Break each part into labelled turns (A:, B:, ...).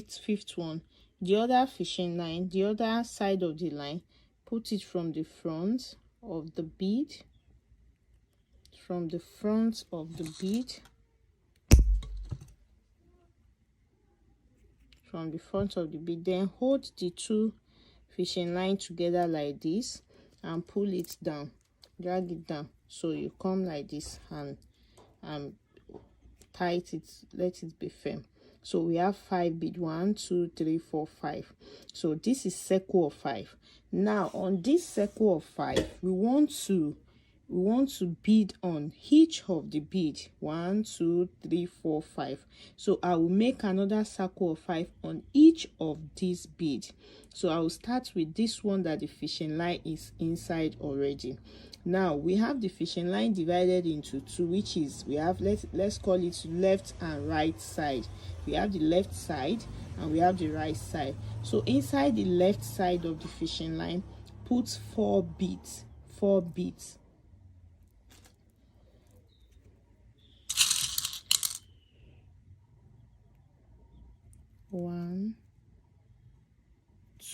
A: fifth one, the other fishing line, the other side of the line, put it from the front of the bead, from the front of the bead, from the front of the bead, then hold the two fishing line together like this and pull it down, drag it down, so you come like this and tight it, let it be firm. So we have 5 bead, 1 2 3 4 5. So this is circle of 5. Now on this circle of 5, we want to bead on each of the bead, 1 2 3 4 5. So I will make another circle of 5 on each of these beads. So I will start with this one that the fishing line is inside already. Now we have the fishing line divided into two, which is, we have, let's call it left and right side. We have the left side and we have the right side. So inside the left side of the fishing line, put 4 beads, 4 beads. One,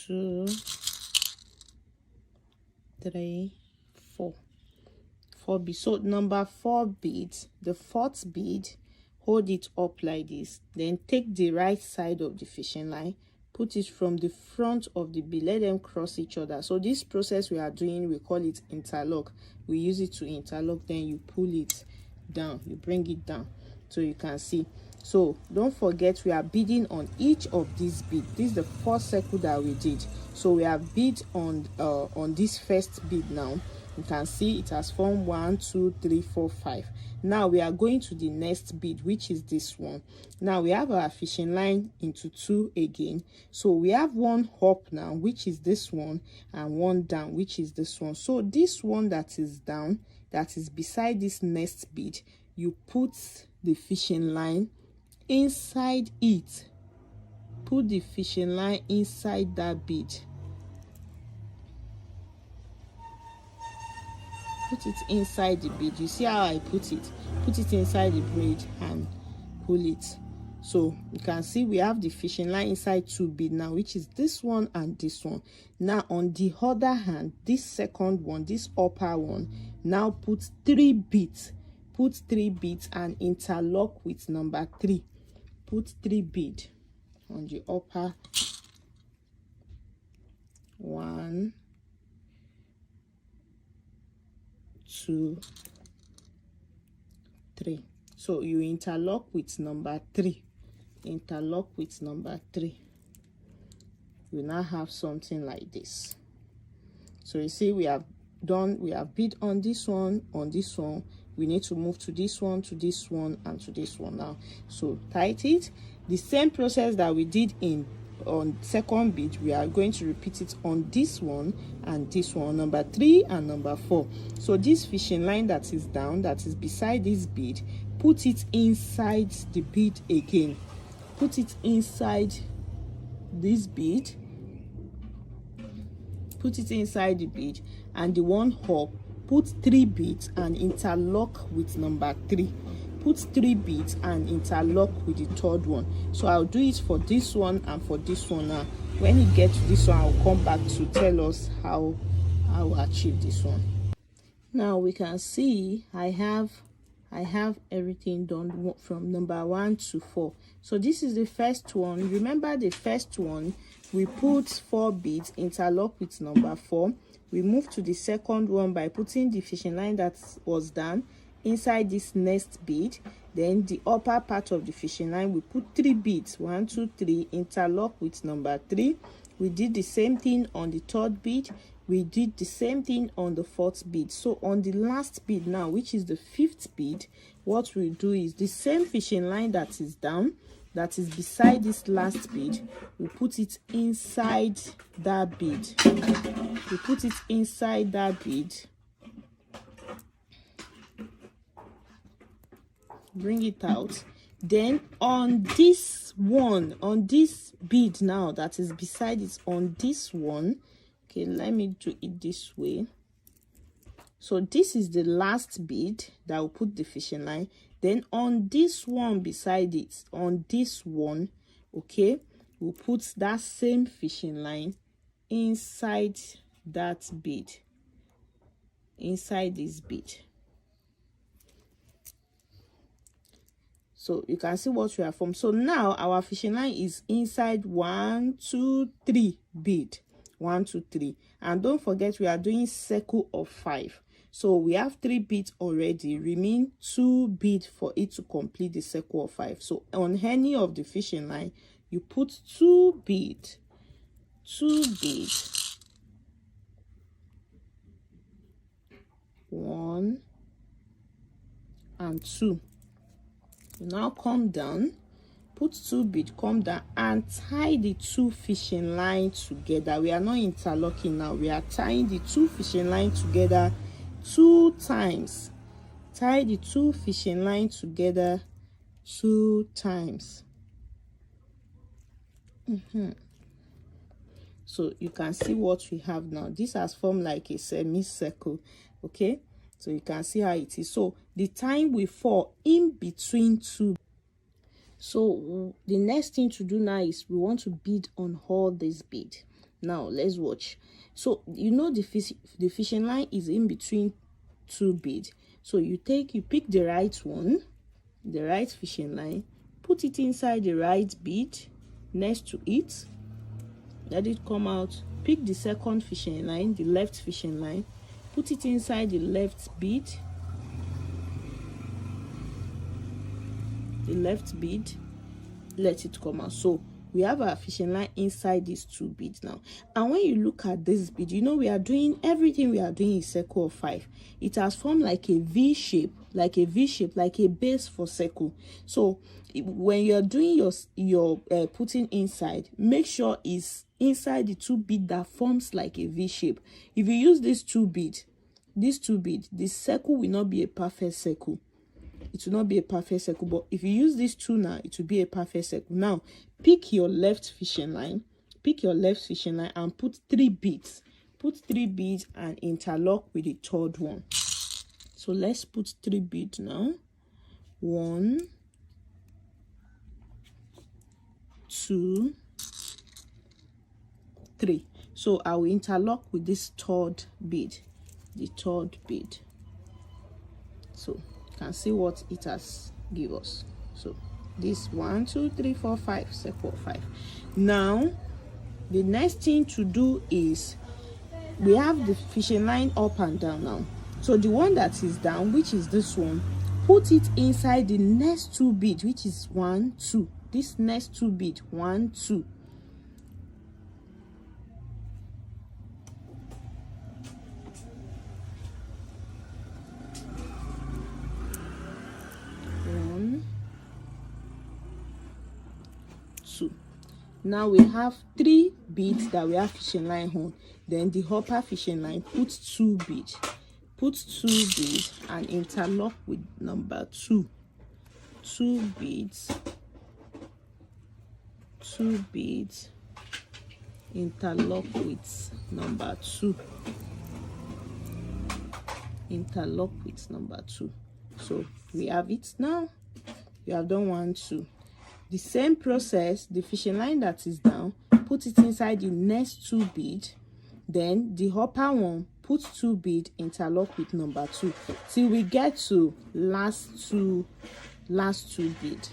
A: 2, 3, 4. 4 beads. So number 4 beads, the 4th bead, hold it up like this. Then take the right side of the fishing line, put it from the front of the bead, let them cross each other. So this process we are doing, we call it interlock. We use it to interlock. Then you pull it down, you bring it down so you can see. So don't forget, we are beading on each of these beads. This is the first circle that we did. So we have bead on this first bead. Now you can see it has formed 1 2 3 4 5. Now we are going to the next bead, which is this one. Now we have our fishing line into 2 again. So we have one up now, which is this one, and one down, which is this one. So this one that is down, that is beside this next bead, you put the fishing line inside it. Put the fishing line inside that bead. Put it inside the bead. You see how I put it? Put it inside the braid and pull it. So you can see we have the fishing line inside 2 beads now, which is this one and this one. Now on the other hand, this second one, this upper one, now put 3 beads. Put 3 beads and interlock with number 3. Put 3 beads on the upper. 1 2 3. So you interlock with number 3. Interlock with number 3. We now have something like this. So you see we have bead on this one, on this one. We need to move to this one, to this one, and to this one now. So tight it. The same process that we did on second bead, we are going to repeat it on this one and this one, number 3 and number 4. So this fishing line that is down, that is beside this bead, put it inside the bead again. Put it inside this bead. Put it inside the bead, and the one up, put 3 beads and interlock with number 3. Put 3 beads and interlock with the 3rd one. So I'll do it for this one and for this one. Now when you get to this one, I'll come back to tell us how I will achieve this one. Now we can see I have everything done from number 1 to 4. So this is the first one. Remember the first one, we put 4 beads, interlock with number 4. We move to the second one by putting the fishing line that was done inside this next bead. Then the upper part of the fishing line, we put 3 beads, 1 2 3, interlock with number 3. We did the same thing on the 3rd bead. We did the same thing on the 4th bead. So on the last bead now, which is the 5th bead, what we do is the same fishing line that is down, that is beside this last bead, we put it inside that bead. We put it inside that bead. Bring it out. Then on this one, on this bead now that is beside it, on this one, okay, let me do it this way. So this is the last bead that will put the fishing line. Then on this one beside it, on this one, okay, we'll put that same fishing line inside that bead, inside this bead. So you can see what we have formed. So now our fishing line is inside 1, 2, 3 bead. 1, 2, 3. And don't forget, we are doing circle of 5. So we have 3 beads already. Remain 2 beads for it to complete the circle of 5. So on any of the fishing line, you put 2 beads. 2 beads. 1 and 2. Now come down, put 2 beads, come down and tie the 2 fishing lines together. We are not interlocking now, we are tying the 2 fishing lines together 2 times. Tie the 2 fishing lines together 2 times. So you can see what we have now. This has formed like a semicircle. Okay, so you can see how it is. So the time will fall in between 2. So the next thing to do now is we want to bead on all this bead. Now let's watch. So you know the fishing line is in between 2 beads. So you pick the right one, the right fishing line, put it inside the right bead next to it, let it come out. Pick the second fishing line, the left fishing line, put it inside the left bead, the left bead, let it come out. So we have our fishing line inside these 2 beads now. And when you look at this bead, you know we are doing everything we are doing is circle of 5. It has formed like a V shape, like a base for circle. So when you're doing your putting inside, make sure it's inside the 2 bead that forms like a V shape. If you use these 2 beads, the circle will not be a perfect circle. It will not be a perfect circle. But if you use these 2 now, it will be a perfect circle. Now pick your left fishing line, and put 3 beads. Put 3 beads and interlock with the 3rd one. So let's put 3 beads now. 1, 2, 3. So I will interlock with this 3rd bead, the 3rd bead. So you can see what it has given us. So this 1, 2, 3, 4, 5, circle 5. Now the next thing to do is we have the fishing line up and down now. So the one that is down, which is this one, put it inside the next 2 beads, which is 1, 2. This next 2 beads, 1, 2. Now we have 3 beads that we have fishing line on. Then the upper fishing line, put 2 beads. Put 2 beads and interlock with number 2. 2 beads. 2 beads. Interlock with number 2. Interlock with number 2. So we have it now. You have done 1, 2. The same process, the fishing line that is down, put it inside the next 2 beads. Then the upper one, put 2 beads, interlock with number 2 till we get to last two beads.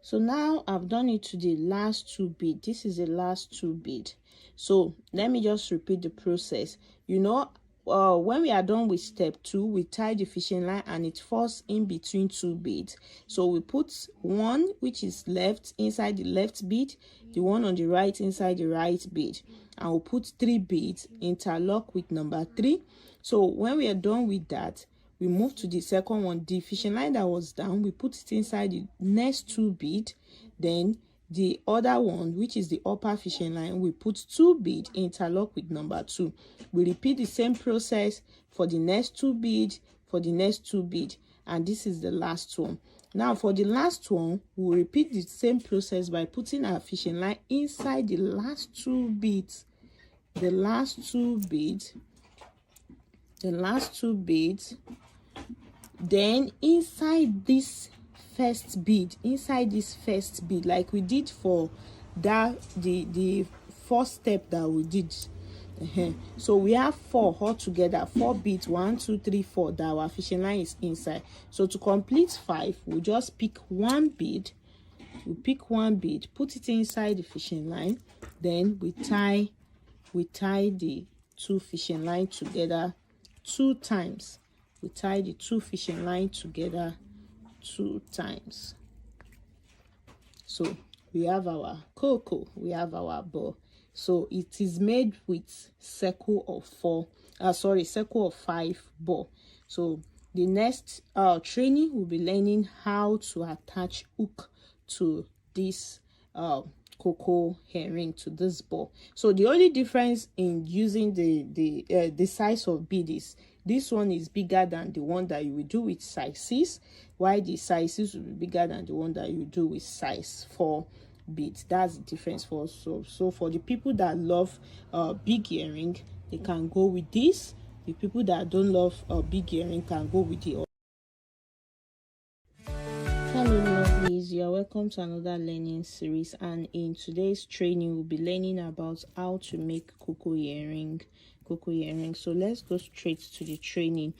A: So now I've done it to the last 2 beads. This is the last 2 beads. So let me just repeat the process. You know, when we are done with step 2, we tie the fishing line and it falls in between 2 beads. So we put 1 which is left inside the left bead, the one on the right inside the right bead, and we'll put 3 beads, interlock with number 3. So when we are done with that, we move to the second one. The fishing line that was down, we put it inside the next 2 beads. Then the other one, which is the upper fishing line, we put 2 beads, interlock with number 2. We repeat the same process for the next 2 beads, for the next 2 beads, and this is the last one. Now for the last one, we'll repeat the same process by putting our fishing line inside the last 2 beads. The last 2 beads. The last 2 beads. Then inside this first bead, inside this first bead, like we did for that the first step that we did, so we have 4 altogether, 4 beads, 1 2 3 4 that our fishing line is inside. So to complete 5, we just pick one bead, put it inside the fishing line, then we tie the 2 fishing line together 2 times. We tie the 2 fishing line together 2 times. So we have our cocoa, we have our ball. So it is made with circle of 5 ball. So the next training, we'll be learning how to attach hook to this cocoa herring, to this ball. So the only difference in using the size of bead is this one is bigger than the one that you will do with size 6, while the size 6 will be bigger than the one that you do with size 4 beads. That's the difference for us. So for the people that love big earring, they can go with this. The people that don't love big earring can go with the. Hello lovelies, you are welcome to another learning series, and in today's training we'll be learning about how to make cocoa earring. So let's go straight to the training.